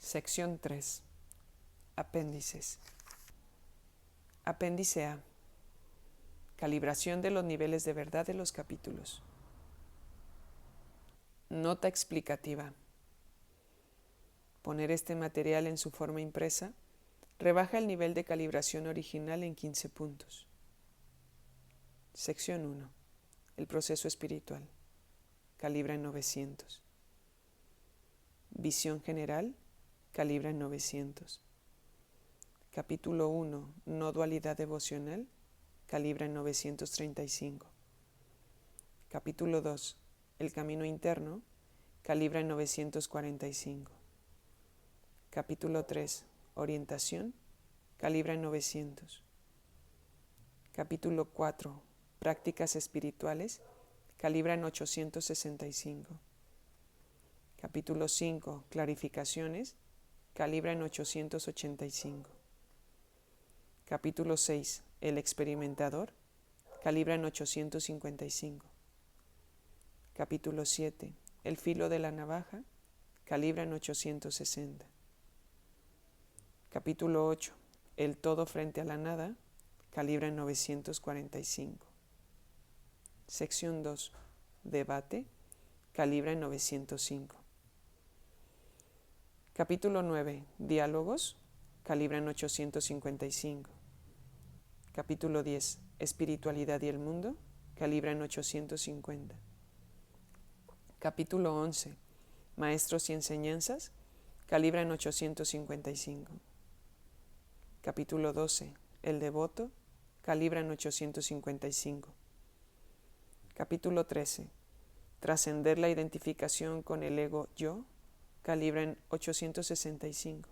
Sección 3. Apéndices. Apéndice A. Calibración de los niveles de verdad de los capítulos. Nota explicativa. Poner este material en su forma impresa rebaja el nivel de calibración original en 15 puntos. Sección 1. El proceso espiritual. Calibra en 900. Visión general. Calibra en 900. Capítulo 1. No dualidad devocional. Calibra en 935. Capítulo 2. El camino interno. Calibra en 945. Capítulo 3. Orientación. Calibra en 900. Capítulo 4. Prácticas espirituales. Calibra en 865. Capítulo 5. Clarificaciones. Calibra en 885. Capítulo 6. El experimentador. Calibra en 855. Capítulo 7. El filo de la navaja. Calibra en 860. Capítulo 8. El todo frente a la nada. Calibra en 945. Sección 2. Debate. Calibra en 905. Capítulo 9. Diálogos. Calibra en 855. Capítulo 10. Espiritualidad y el mundo. Calibra en 850. Capítulo 11. Maestros y enseñanzas. Calibra en 855. Capítulo 12. El devoto. Calibra en 855. Capítulo 13. Trascender la identificación con el ego yo. Calibra en 865.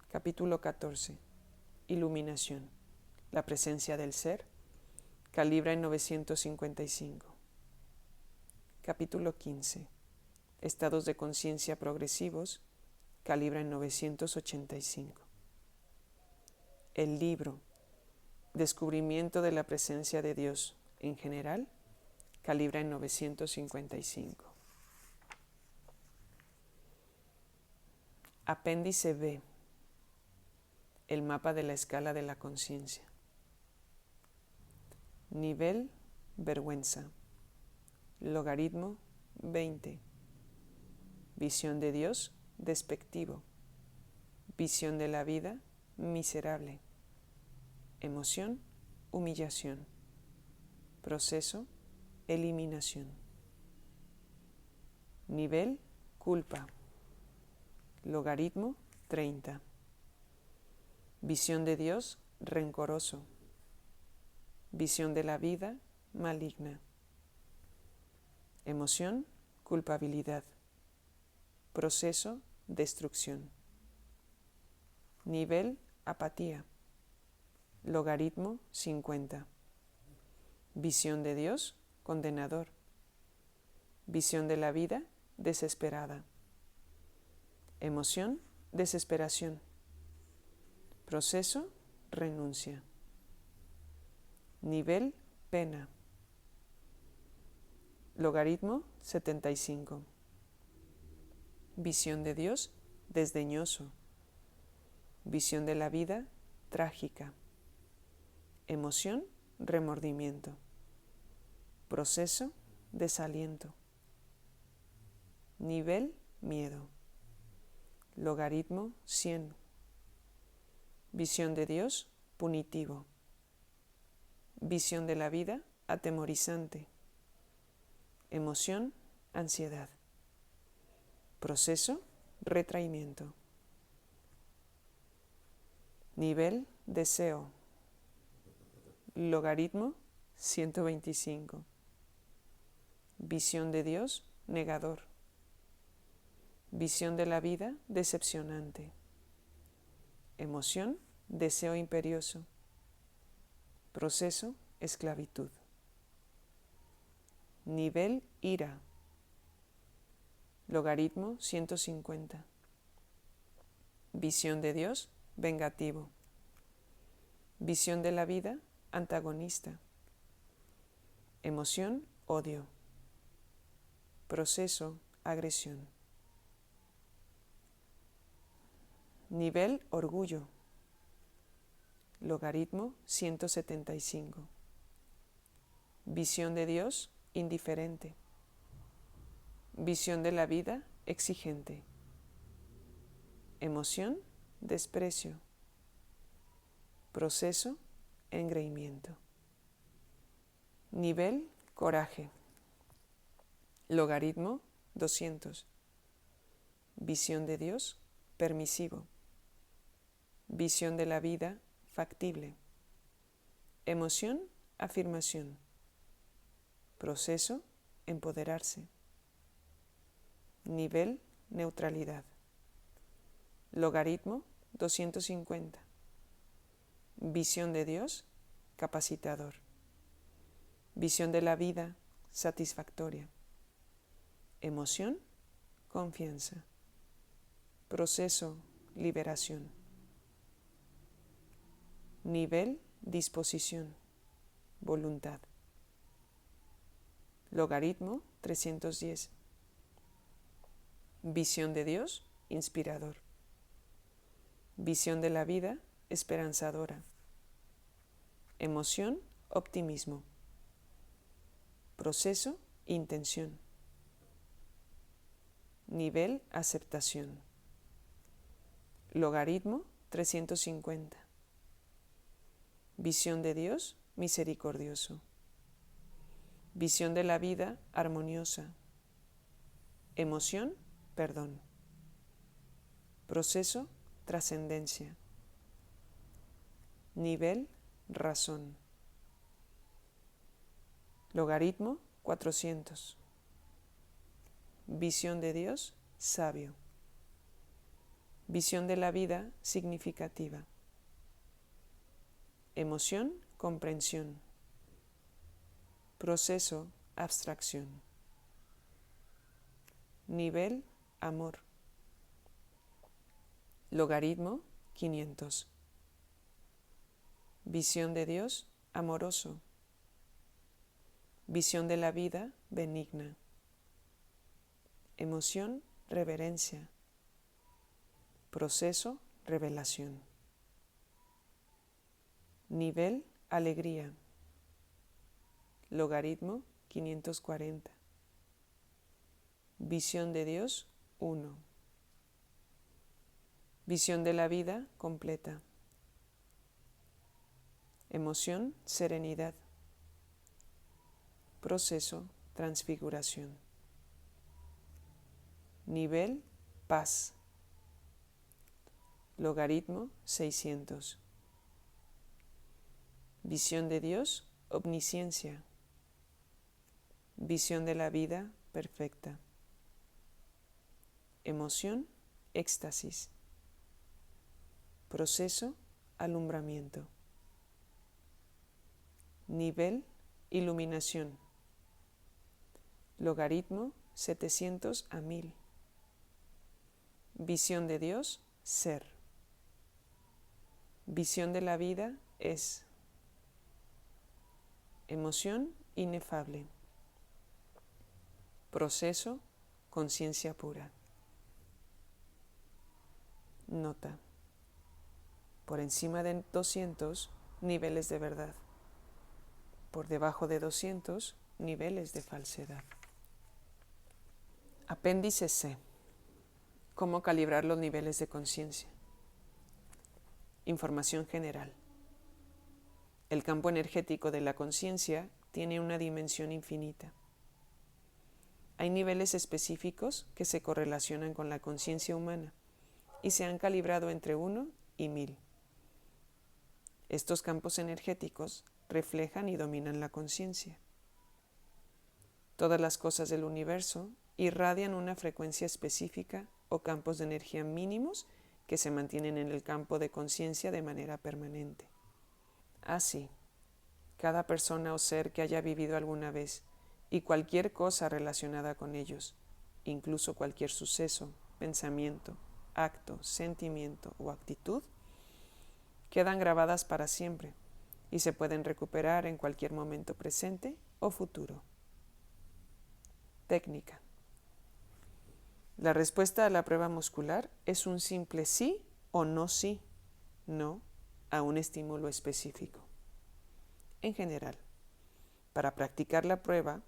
Capítulo 14. Iluminación. La presencia del ser. Calibra en 955. Capítulo 15. Estados de conciencia progresivos. Calibra en 985. El libro. Descubrimiento de la presencia de Dios en general. Calibra en 955. Apéndice B. El mapa de la escala de la conciencia. Nivel vergüenza. Logaritmo 20. Visión de Dios despectivo. Visión de la vida miserable. Emoción humillación. Proceso eliminación. Nivel culpa. Logaritmo 30. Visión de Dios rencoroso. Visión de la vida maligna. Emoción culpabilidad. Proceso destrucción. Nivel apatía. Logaritmo 50. Visión de Dios condenador. Visión de la vida desesperada. Emoción desesperación. Proceso renuncia. Nivel pena. Logaritmo 75. Visión de Dios desdeñoso. Visión de la vida trágica. Emoción remordimiento. Proceso desaliento. Nivel miedo. Logaritmo 100. Visión de Dios punitivo. Visión de la vida atemorizante. Emoción ansiedad. Proceso retraimiento. Nivel deseo. Logaritmo 125. Visión de Dios negador. Visión de la vida decepcionante. Emoción deseo imperioso. Proceso esclavitud. Nivel ira. Logaritmo 150. Visión de Dios vengativo. Visión de la vida antagonista. Emoción odio. Proceso agresión. Nivel orgullo. Logaritmo 175. Visión de Dios indiferente. Visión de la vida exigente. Emoción desprecio. Proceso engreimiento. Nivel coraje. Logaritmo 200. Visión de Dios permisivo. Visión de la vida factible. Emoción afirmación. Proceso empoderarse. Nivel neutralidad. Logaritmo 250. Visión de Dios capacitador. Visión de la vida satisfactoria. Emoción confianza. Proceso liberación. Nivel disposición voluntad. Logaritmo 310. Visión de Dios inspirador. Visión de la vida esperanzadora. Emoción optimismo. Proceso intención. Nivel aceptación. Logaritmo 350. Visión de Dios misericordioso. Visión de la vida armoniosa. Emoción perdón. Proceso trascendencia. Nivel razón. Logaritmo 400. Visión de Dios sabio. Visión de la vida significativa. Emoción comprensión. Proceso abstracción. Nivel amor. Logaritmo 500. Visión de Dios amoroso. Visión de la vida benigna. Emoción reverencia. Proceso revelación. Nivel alegría. Logaritmo 540. Visión de Dios 1. Visión de la vida completa. Emoción serenidad. Proceso transfiguración. Nivel paz. Logaritmo 600. Visión de Dios omnisciencia. Visión de la vida perfecta. Emoción éxtasis. Proceso alumbramiento. Nivel iluminación. Logaritmo 700 a 1000. Visión de Dios ser. Visión de la vida es. Emoción inefable. Proceso conciencia pura. Nota. Por encima de 200, niveles de verdad. Por debajo de 200, niveles de falsedad. Apéndice C. ¿Cómo calibrar los niveles de conciencia? Información general. El campo energético de la conciencia tiene una dimensión infinita. Hay niveles específicos que se correlacionan con la conciencia humana y se han calibrado entre 1 y 1000. Estos campos energéticos reflejan y dominan la conciencia. Todas las cosas del universo irradian una frecuencia específica o campos de energía mínimos que se mantienen en el campo de conciencia de manera permanente. Así, cada persona o ser que haya vivido alguna vez y cualquier cosa relacionada con ellos, incluso cualquier suceso, pensamiento, acto, sentimiento o actitud, quedan grabadas para siempre y se pueden recuperar en cualquier momento presente o futuro. Técnica. La respuesta a la prueba muscular es un simple sí o no sí, no a un estímulo específico. En general, para practicar la prueba,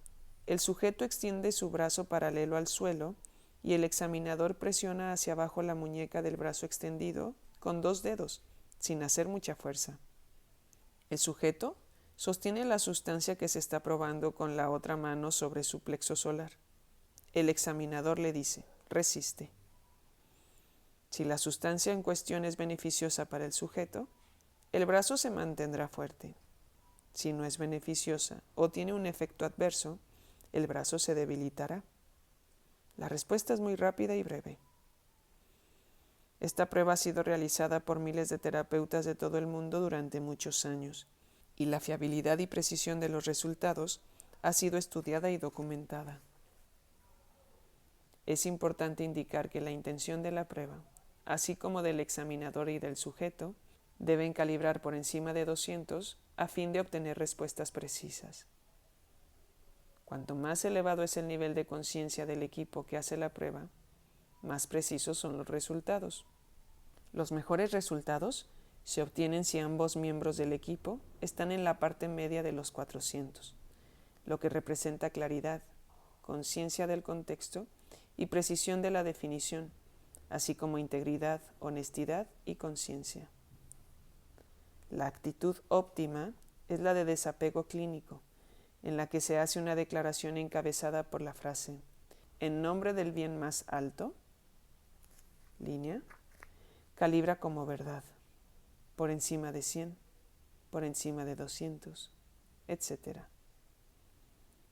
el sujeto extiende su brazo paralelo al suelo y el examinador presiona hacia abajo la muñeca del brazo extendido con 2 dedos, sin hacer mucha fuerza. El sujeto sostiene la sustancia que se está probando con la otra mano sobre su plexo solar. El examinador le dice, resiste. Si la sustancia en cuestión es beneficiosa para el sujeto, el brazo se mantendrá fuerte. Si no es beneficiosa o tiene un efecto adverso, el brazo se debilitará. La respuesta es muy rápida y breve. Esta prueba ha sido realizada por miles de terapeutas de todo el mundo durante muchos años, y la fiabilidad y precisión de los resultados ha sido estudiada y documentada. Es importante indicar que la intención de la prueba, así como del examinador y del sujeto, deben calibrar por encima de 200 a fin de obtener respuestas precisas. Cuanto más elevado es el nivel de conciencia del equipo que hace la prueba, más precisos son los resultados. Los mejores resultados se obtienen si ambos miembros del equipo están en la parte media de los 400, lo que representa claridad, conciencia del contexto y precisión de la definición, así como integridad, honestidad y conciencia. La actitud óptima es la de desapego clínico, en la que se hace una declaración encabezada por la frase «En nombre del bien más alto», línea, calibra como verdad, por encima de 100, por encima de 200, etc.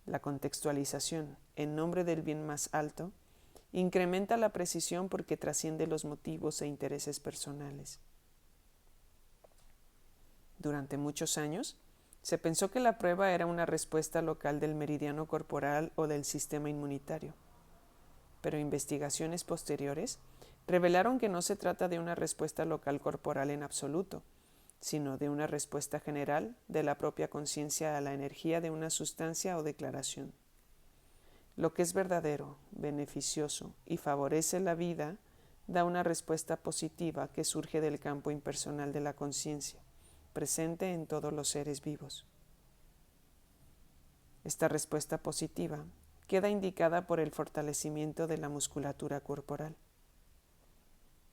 La contextualización «en nombre del bien más alto» incrementa la precisión porque trasciende los motivos e intereses personales. Durante muchos años, se pensó que la prueba era una respuesta local del meridiano corporal o del sistema inmunitario, pero investigaciones posteriores revelaron que no se trata de una respuesta local corporal en absoluto, sino de una respuesta general de la propia conciencia a la energía de una sustancia o declaración. Lo que es verdadero, beneficioso y favorece la vida da una respuesta positiva que surge del campo impersonal de la conciencia, presente en todos los seres vivos. Esta respuesta positiva queda indicada por el fortalecimiento de la musculatura corporal.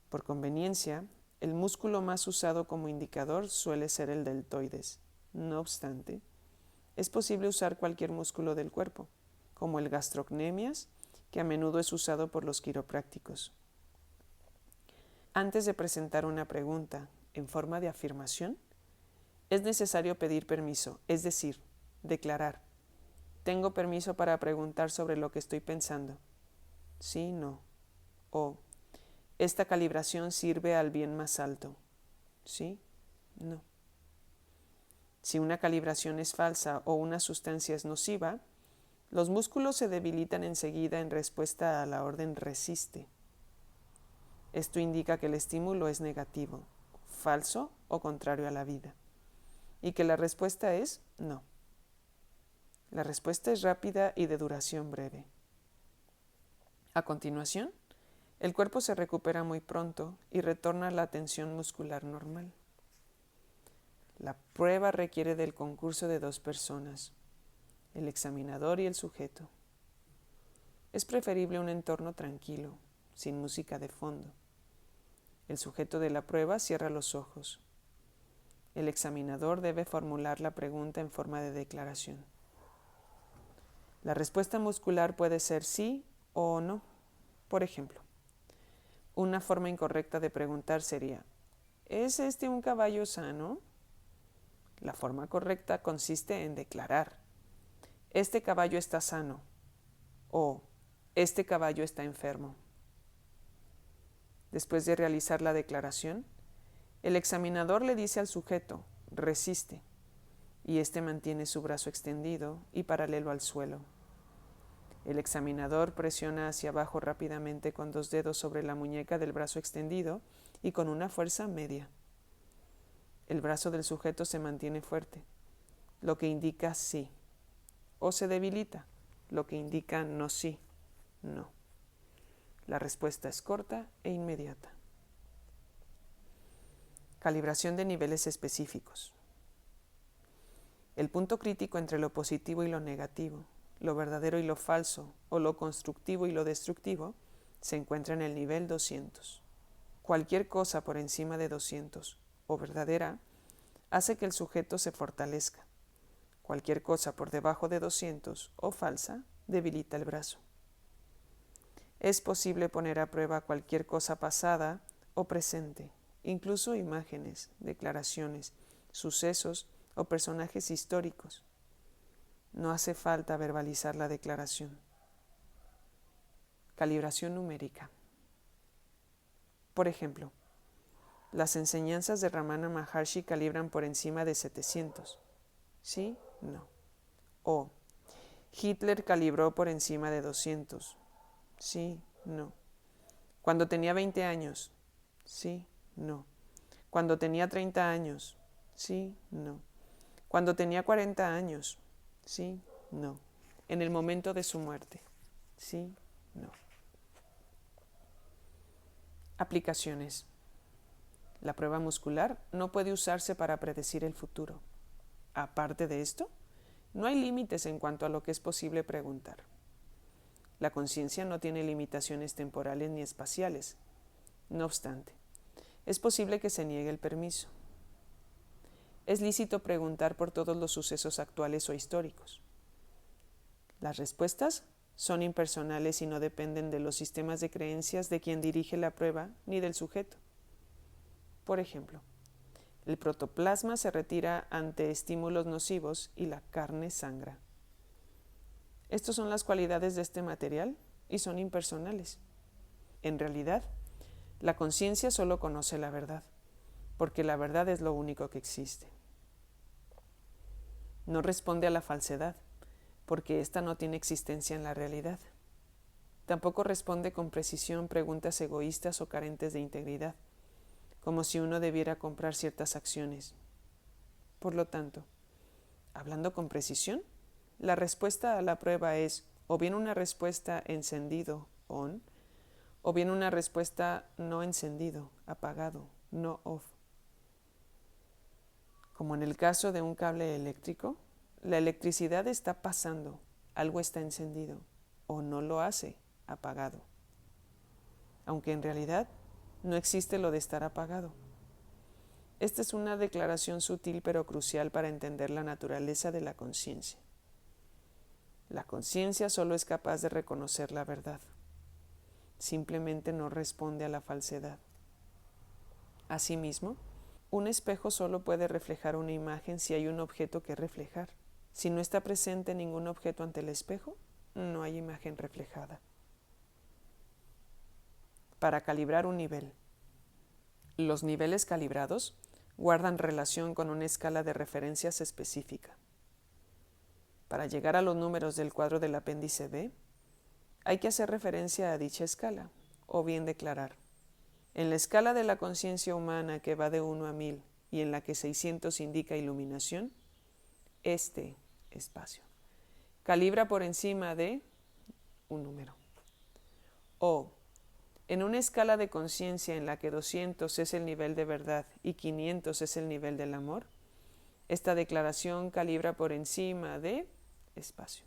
Por conveniencia, el músculo más usado como indicador suele ser el deltoides. No obstante, es posible usar cualquier músculo del cuerpo, como el gastrocnemias, que a menudo es usado por los quiroprácticos. Antes de presentar una pregunta en forma de afirmación, es necesario pedir permiso, es decir, declarar. Tengo permiso para preguntar sobre lo que estoy pensando. Sí, no. O esta calibración sirve al bien más alto. Sí, no. Si una calibración es falsa o una sustancia es nociva, los músculos se debilitan enseguida en respuesta a la orden resiste. Esto indica que el estímulo es negativo, falso o contrario a la vida, y que la respuesta es no. La respuesta es rápida y de duración breve. A continuación, el cuerpo se recupera muy pronto y retorna a la tensión muscular normal. La prueba requiere del concurso de 2 personas, el examinador y el sujeto. Es preferible un entorno tranquilo, sin música de fondo. El sujeto de la prueba cierra los ojos. El examinador debe formular la pregunta en forma de declaración. La respuesta muscular puede ser sí o no. Por ejemplo, una forma incorrecta de preguntar sería, ¿es este un caballo sano? La forma correcta consiste en declarar, este caballo está sano o este caballo está enfermo. Después de realizar la declaración, el examinador le dice al sujeto, resiste, y éste mantiene su brazo extendido y paralelo al suelo. El examinador presiona hacia abajo rápidamente con 2 dedos sobre la muñeca del brazo extendido y con una fuerza media. El brazo del sujeto se mantiene fuerte, lo que indica sí, o se debilita, lo que indica no sí, no. La respuesta es corta e inmediata. Calibración de niveles específicos. El punto crítico entre lo positivo y lo negativo, lo verdadero y lo falso, o lo constructivo y lo destructivo, se encuentra en el nivel 200. Cualquier cosa por encima de 200 o verdadera hace que el sujeto se fortalezca. Cualquier cosa por debajo de 200 o falsa debilita el brazo. Es posible poner a prueba cualquier cosa pasada o presente, incluso imágenes, declaraciones, sucesos o personajes históricos. No hace falta verbalizar la declaración. Calibración numérica. Por ejemplo, las enseñanzas de Ramana Maharshi calibran por encima de 700. ¿Sí? No. O Hitler calibró por encima de 200. Sí, no. Cuando tenía 20 años. Sí, no. Cuando tenía 30 años. Sí, no. Cuando tenía 40 años. Sí, no. En el momento de su muerte. Sí, no. Aplicaciones. La prueba muscular no puede usarse para predecir el futuro. Aparte de esto, no hay límites en cuanto a lo que es posible preguntar. La conciencia no tiene limitaciones temporales ni espaciales. No obstante, es posible que se niegue el permiso. Es lícito preguntar por todos los sucesos actuales o históricos. Las respuestas son impersonales y no dependen de los sistemas de creencias de quien dirige la prueba ni del sujeto. Por ejemplo, el protoplasma se retira ante estímulos nocivos y la carne sangra. Estas son las cualidades de este material y son impersonales. En realidad, la conciencia solo conoce la verdad, porque la verdad es lo único que existe. No responde a la falsedad, porque ésta no tiene existencia en la realidad. Tampoco responde con precisión preguntas egoístas o carentes de integridad, como si uno debiera comprar ciertas acciones. Por lo tanto, hablando con precisión, la respuesta a la prueba es o bien una respuesta encendido, on, o bien una respuesta no encendido, apagado, no off. Como en el caso de un cable eléctrico, la electricidad está pasando, algo está encendido, o no lo hace, apagado. Aunque en realidad no existe lo de estar apagado. Esta es una declaración sutil pero crucial para entender la naturaleza de la conciencia. La conciencia solo es capaz de reconocer la verdad. Simplemente no responde a la falsedad. Asimismo, un espejo solo puede reflejar una imagen si hay un objeto que reflejar. Si no está presente ningún objeto ante el espejo, no hay imagen reflejada. Para calibrar un nivel. Los niveles calibrados guardan relación con una escala de referencias específica. Para llegar a los números del cuadro del apéndice B, hay que hacer referencia a dicha escala, o bien declarar: en la escala de la conciencia humana que va de 1 a 1000 y en la que 600 indica iluminación, este espacio calibra por encima de un número. O, en una escala de conciencia en la que 200 es el nivel de verdad y 500 es el nivel del amor, esta declaración calibra por encima de espacio.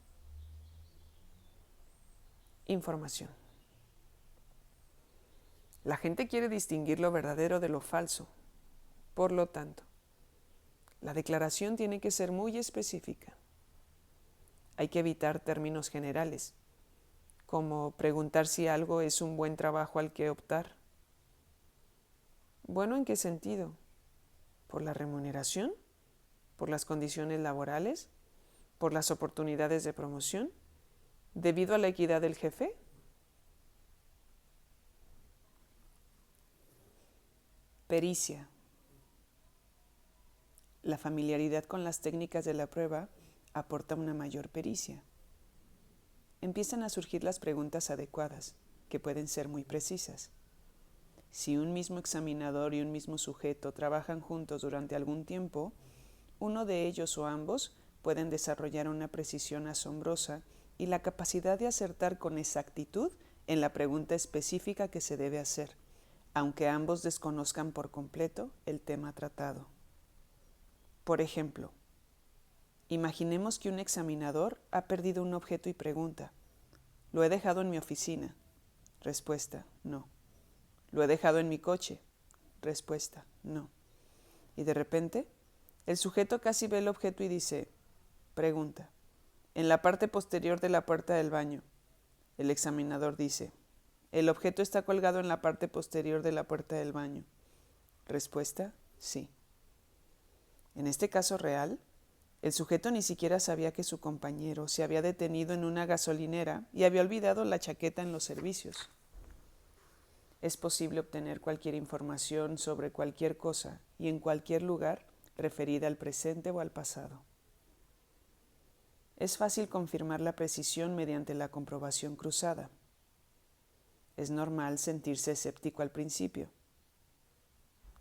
Información. La gente quiere distinguir lo verdadero de lo falso. Por lo tanto, la declaración tiene que ser muy específica. Hay que evitar términos generales, como preguntar si algo es un buen trabajo al que optar. ¿Bueno en qué sentido? ¿Por la remuneración? ¿Por las condiciones laborales? ¿Por las oportunidades de promoción? ¿Debido a la equidad del jefe? Pericia. La familiaridad con las técnicas de la prueba aporta una mayor pericia. Empiezan a surgir las preguntas adecuadas, que pueden ser muy precisas. Si un mismo examinador y un mismo sujeto trabajan juntos durante algún tiempo, uno de ellos o ambos pueden desarrollar una precisión asombrosa y la capacidad de acertar con exactitud en la pregunta específica que se debe hacer, aunque ambos desconozcan por completo el tema tratado. Por ejemplo, imaginemos que un examinador ha perdido un objeto y pregunta: ¿lo he dejado en mi oficina? Respuesta: no. ¿Lo he dejado en mi coche? Respuesta: no. Y de repente, el sujeto casi ve el objeto y dice: pregunta: en la parte posterior de la puerta del baño. El examinador dice: el objeto está colgado en la parte posterior de la puerta del baño. Respuesta: sí. En este caso real, el sujeto ni siquiera sabía que su compañero se había detenido en una gasolinera y había olvidado la chaqueta en los servicios. Es posible obtener cualquier información sobre cualquier cosa y en cualquier lugar referida al presente o al pasado. Es fácil confirmar la precisión mediante la comprobación cruzada. Es normal sentirse escéptico al principio.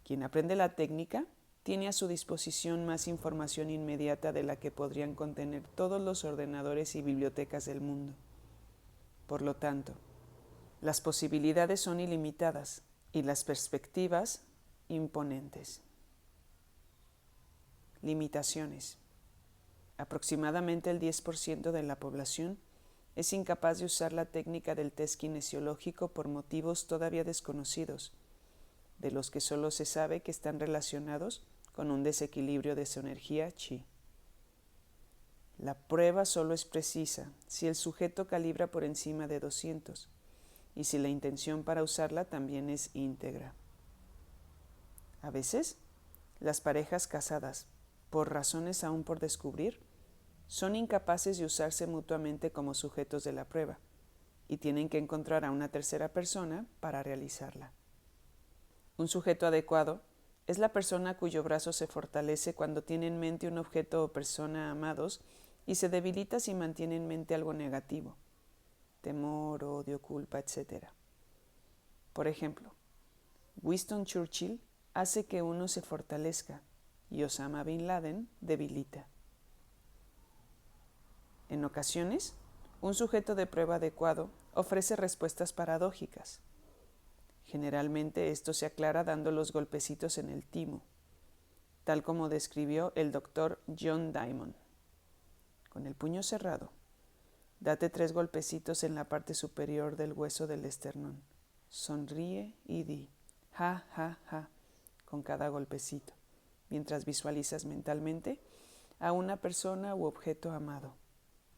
Quien aprende la técnica tiene a su disposición más información inmediata de la que podrían contener todos los ordenadores y bibliotecas del mundo. Por lo tanto, las posibilidades son ilimitadas y las perspectivas imponentes. Limitaciones. Aproximadamente el 10% de la población es incapaz de usar la técnica del test kinesiológico por motivos todavía desconocidos, de los que solo se sabe que están relacionados con un desequilibrio de su energía chi. La prueba solo es precisa si el sujeto calibra por encima de 200 y si la intención para usarla también es íntegra. A veces, las parejas casadas, por razones aún por descubrir, son incapaces de usarse mutuamente como sujetos de la prueba y tienen que encontrar a una tercera persona para realizarla. Un sujeto adecuado es la persona cuyo brazo se fortalece cuando tiene en mente un objeto o persona amados y se debilita si mantiene en mente algo negativo, temor, odio, culpa, etc. Por ejemplo, Winston Churchill hace que uno se fortalezca y Osama Bin Laden debilita. En ocasiones, un sujeto de prueba adecuado ofrece respuestas paradójicas. Generalmente esto se aclara dando los golpecitos en el timo, tal como describió el doctor John Diamond. Con el puño cerrado, date 3 golpecitos en la parte superior del hueso del esternón. Sonríe y di ja, ja, ja con cada golpecito, mientras visualizas mentalmente a una persona u objeto amado.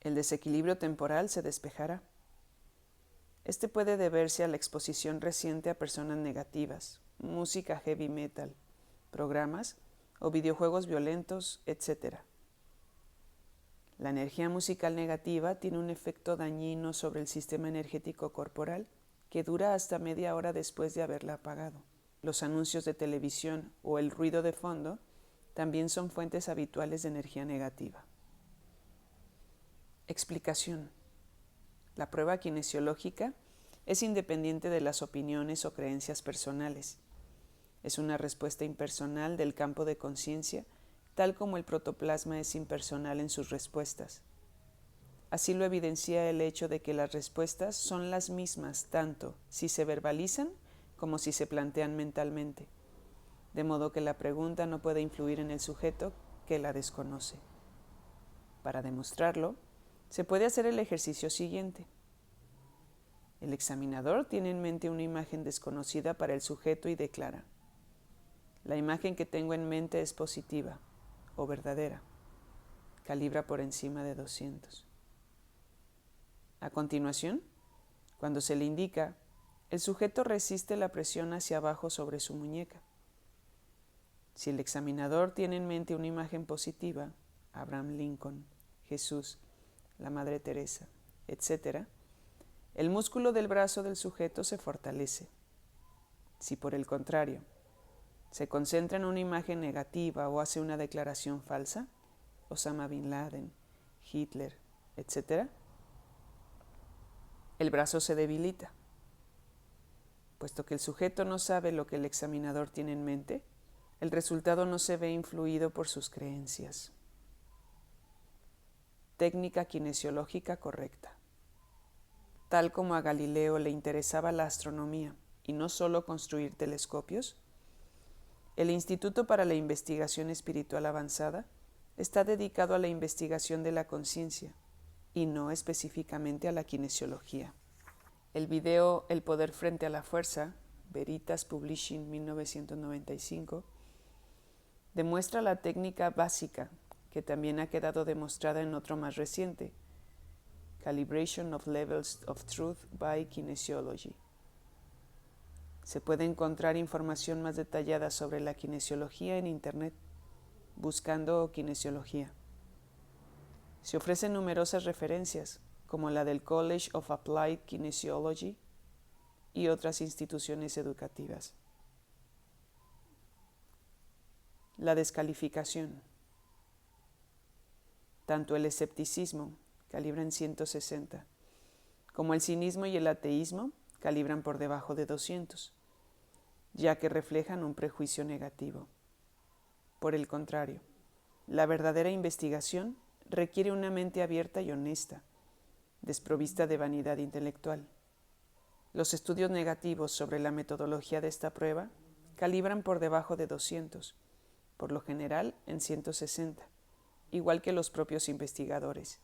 El desequilibrio temporal se despejará. Este puede deberse a la exposición reciente a personas negativas, música heavy metal, programas o videojuegos violentos, etc. La energía musical negativa tiene un efecto dañino sobre el sistema energético corporal que dura hasta media hora después de haberla apagado. Los anuncios de televisión o el ruido de fondo también son fuentes habituales de energía negativa. Explicación. La prueba kinesiológica es independiente de las opiniones o creencias personales. Es una respuesta impersonal del campo de conciencia, tal como el protoplasma es impersonal en sus respuestas. Así lo evidencia el hecho de que las respuestas son las mismas tanto si se verbalizan como si se plantean mentalmente, de modo que la pregunta no puede influir en el sujeto que la desconoce. Para demostrarlo, se puede hacer el ejercicio siguiente. El examinador tiene en mente una imagen desconocida para el sujeto y declara: la imagen que tengo en mente es positiva o verdadera. Calibra por encima de 200. A continuación, cuando se le indica, el sujeto resiste la presión hacia abajo sobre su muñeca. Si el examinador tiene en mente una imagen positiva, Abraham Lincoln, Jesús, la Madre Teresa, etc., el músculo del brazo del sujeto se fortalece. Si por el contrario, se concentra en una imagen negativa o hace una declaración falsa, Osama Bin Laden, Hitler, etc., el brazo se debilita. Puesto que el sujeto no sabe lo que el examinador tiene en mente, el resultado no se ve influido por sus creencias. Técnica kinesiológica correcta. Tal como a Galileo le interesaba la astronomía y no solo construir telescopios? El Instituto para la Investigación Espiritual Avanzada está dedicado a la investigación de la conciencia y no específicamente a la kinesiología. El video El poder frente a la fuerza, Veritas Publishing 1995, demuestra la técnica básica que también ha quedado demostrada en otro más reciente, Calibration of Levels of Truth by Kinesiology. Se puede encontrar información más detallada sobre la kinesiología en Internet, buscando kinesiología. Se ofrecen numerosas referencias, como la del College of Applied Kinesiology y otras instituciones educativas. La descalificación. Tanto el escepticismo, calibran 160, como el cinismo y el ateísmo, calibran por debajo de 200, ya que reflejan un prejuicio negativo. Por el contrario, la verdadera investigación requiere una mente abierta y honesta, desprovista de vanidad intelectual. Los estudios negativos sobre la metodología de esta prueba calibran por debajo de 200, por lo general en 160, igual que los propios investigadores.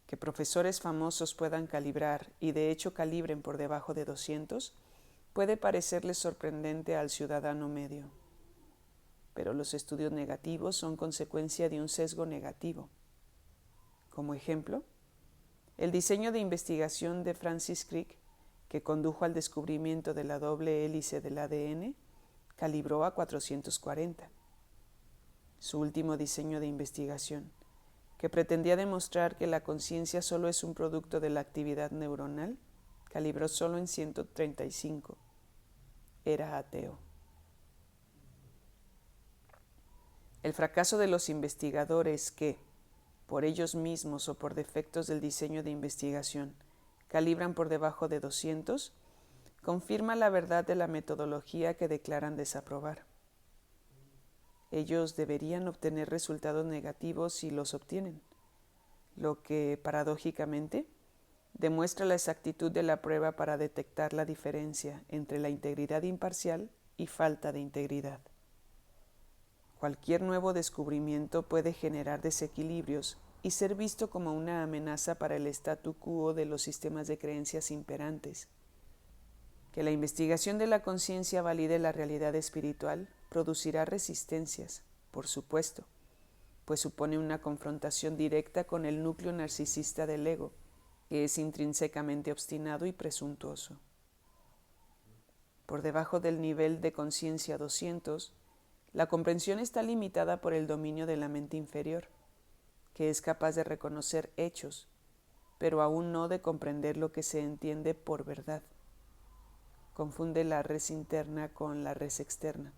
Que profesores famosos puedan calibrar y de hecho calibren por debajo de 200 puede parecerles sorprendente al ciudadano medio. Pero los estudios negativos son consecuencia de un sesgo negativo. Como ejemplo, el diseño de investigación de Francis Crick, que condujo al descubrimiento de la doble hélice del ADN, calibró a 440. Su último diseño de investigación, que pretendía demostrar que la conciencia solo es un producto de la actividad neuronal, calibró solo en 135. Era ateo. El fracaso de los investigadores que, por ellos mismos o por defectos del diseño de investigación, calibran por debajo de 200, confirma la verdad de la metodología que declaran desaprobar. Ellos deberían obtener resultados negativos si los obtienen, lo que, paradójicamente, demuestra la exactitud de la prueba para detectar la diferencia entre la integridad imparcial y falta de integridad. Cualquier nuevo descubrimiento puede generar desequilibrios y ser visto como una amenaza para el statu quo de los sistemas de creencias imperantes. Que la investigación de la conciencia valide la realidad espiritual producirá resistencias, por supuesto, pues supone una confrontación directa con el núcleo narcisista del ego, que es intrínsecamente obstinado y presuntuoso. Por debajo del nivel de conciencia 200, la comprensión está limitada por el dominio de la mente inferior, que es capaz de reconocer hechos, pero aún no de comprender lo que se entiende por verdad. Confunde la res interna con la res externa,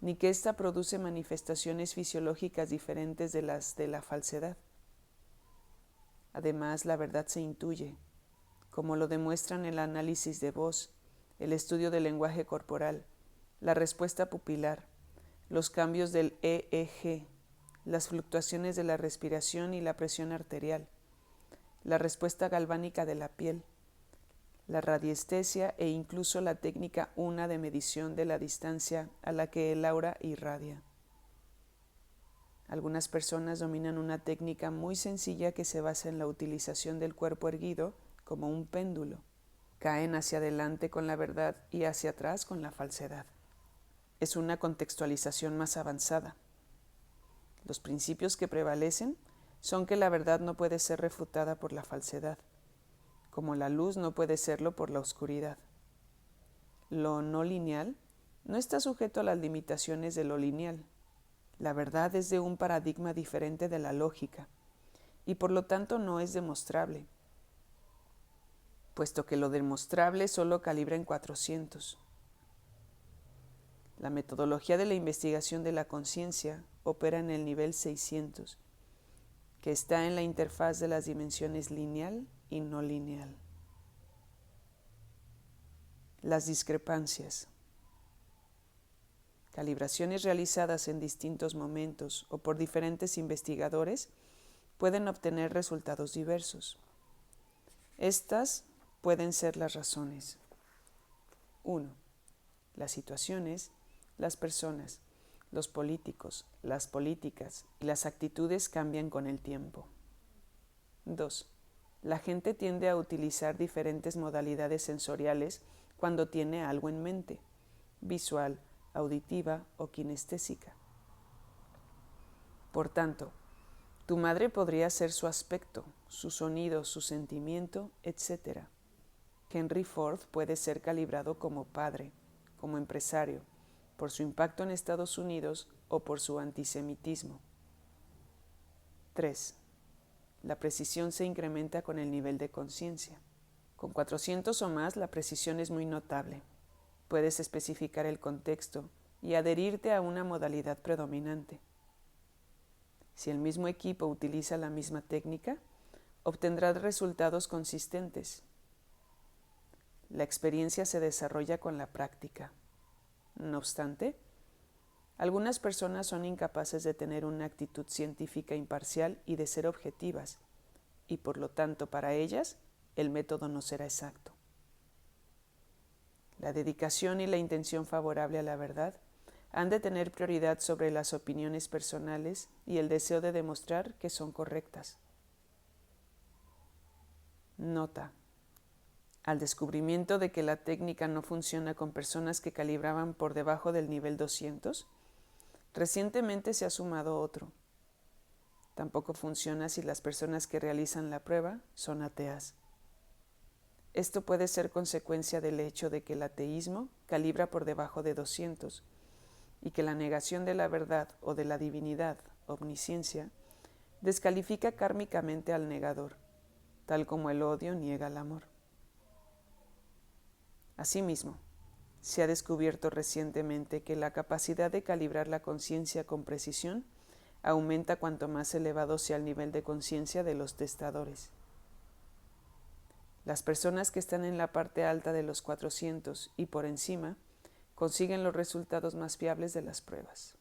ni que ésta produce manifestaciones fisiológicas diferentes de las de la falsedad. Además, la verdad se intuye, como lo demuestran el análisis de voz, el estudio del lenguaje corporal, la respuesta pupilar, los cambios del EEG, las fluctuaciones de la respiración y la presión arterial, la respuesta galvánica de la piel, la radiestesia e incluso la técnica una de medición de la distancia a la que el aura irradia. Algunas personas dominan una técnica muy sencilla que se basa en la utilización del cuerpo erguido como un péndulo. Caen hacia adelante con la verdad y hacia atrás con la falsedad. Es una contextualización más avanzada. Los principios que prevalecen son que la verdad no puede ser refutada por la falsedad, como la luz no puede serlo por la oscuridad. Lo no lineal no está sujeto a las limitaciones de lo lineal. La verdad es de un paradigma diferente de la lógica y por lo tanto no es demostrable, puesto que lo demostrable solo calibra en 400. La metodología de la investigación de la conciencia opera en el nivel 600, que está en la interfaz de las dimensiones lineal y no lineal. Las discrepancias. Calibraciones realizadas en distintos momentos o por diferentes investigadores pueden obtener resultados diversos. Estas pueden ser las razones. 1. Las situaciones, las personas, los políticos, las políticas y las actitudes cambian con el tiempo. 2. La gente tiende a utilizar diferentes modalidades sensoriales cuando tiene algo en mente, visual, auditiva o kinestésica. Por tanto, tu madre podría ser su aspecto, su sonido, su sentimiento, etc. Henry Ford puede ser calibrado como padre, como empresario, por su impacto en Estados Unidos o por su antisemitismo. 3. La precisión se incrementa con el nivel de conciencia. Con 400 o más, la precisión es muy notable. Puedes especificar el contexto y adherirte a una modalidad predominante. Si el mismo equipo utiliza la misma técnica, obtendrás resultados consistentes. La experiencia se desarrolla con la práctica. No obstante, algunas personas son incapaces de tener una actitud científica imparcial y de ser objetivas, y por lo tanto para ellas el método no será exacto. La dedicación y la intención favorable a la verdad han de tener prioridad sobre las opiniones personales y el deseo de demostrar que son correctas. Nota: al descubrimiento de que la técnica no funciona con personas que calibraban por debajo del nivel 200, recientemente se ha sumado otro. Tampoco funciona si las personas que realizan la prueba son ateas. Esto puede ser consecuencia del hecho de que el ateísmo calibra por debajo de 200 y que la negación de la verdad o de la divinidad, omnisciencia, descalifica kármicamente al negador, tal como el odio niega el amor. Asimismo, se ha descubierto recientemente que la capacidad de calibrar la conciencia con precisión aumenta cuanto más elevado sea el nivel de conciencia de los testadores. Las personas que están en la parte alta de los 400 y por encima consiguen los resultados más fiables de las pruebas.